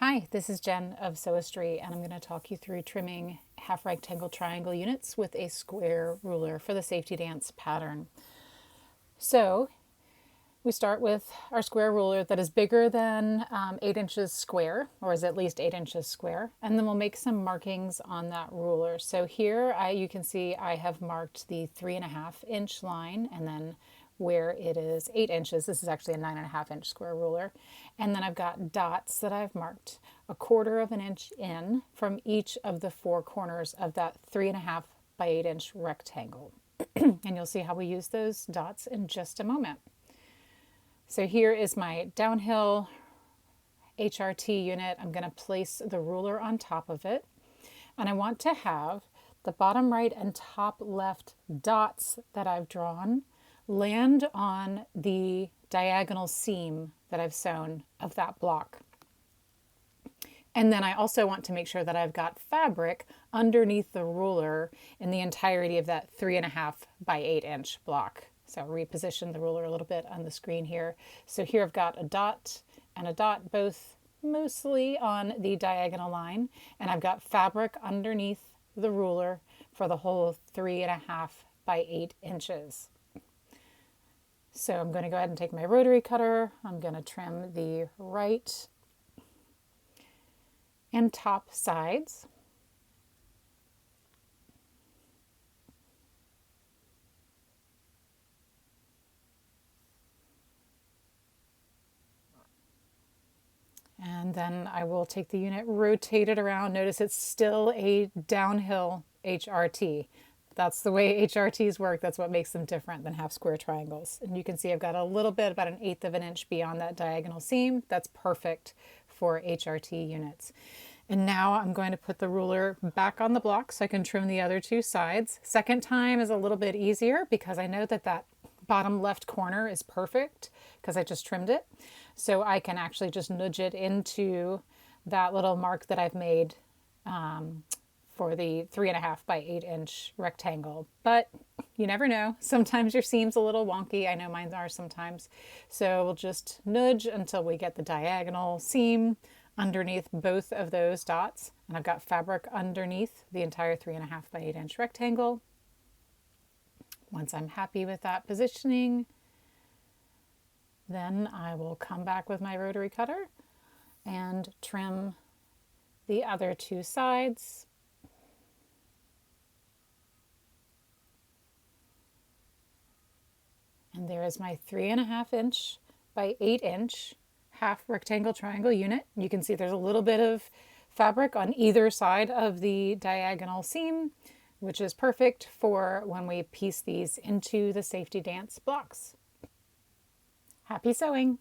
Hi, this is Jen of Sewistry, and I'm going to talk you through trimming half rectangle triangle units with a square ruler for the safety dance pattern. So we start with our square ruler that is bigger than 8 inches square, or is at least 8 inches square, and then we'll make some markings on that ruler. So here you can see I have marked the 3.5-inch line, and then where it is 8 inches, this is actually a 9.5-inch square ruler, and then I've got dots that I've marked 1/4 of an inch in from each of the 4 corners of that 3.5 by 8-inch rectangle. And you'll see how we use those dots in just a moment. So here is my downhill HRT unit. I'm going to place the ruler on top of it. And I want to have the bottom right and top left dots that I've drawn land on the diagonal seam that I've sewn of that block. And then I also want to make sure that I've got fabric underneath the ruler in the entirety of that 3.5 by 8-inch block. So I'll reposition the ruler a little bit on the screen here. So here I've got a dot and a dot, both mostly on the diagonal line, and I've got fabric underneath the ruler for the whole 3.5 by 8 inches. So I'm going to go ahead and take my rotary cutter. I'm going to trim the right and top sides. And then I will take the unit, rotate it around. Notice it's still a downhill HRT. That's the way HRTs work. That's what makes them different than half square triangles. And you can see I've got a little bit, about 1/8 of an inch beyond that diagonal seam. That's perfect for HRT units. And now I'm going to put the ruler back on the block so I can trim the other 2 sides. Second time is a little bit easier because I know that that bottom left corner is perfect because I just trimmed it. So I can actually just nudge it into that little mark that I've made for the 3.5 by 8-inch rectangle. But you never know. Sometimes your seam's a little wonky. I know mine are sometimes. So we'll just nudge until we get the diagonal seam underneath both of those dots. And I've got fabric underneath the entire 3.5 by 8-inch rectangle. Once I'm happy with that positioning, then I will come back with my rotary cutter and trim the other 2 sides. And there is my 3.5-inch by 8-inch half rectangle triangle unit. You can see there's a little bit of fabric on either side of the diagonal seam, which is perfect for when we piece these into the safety dance blocks. Happy sewing!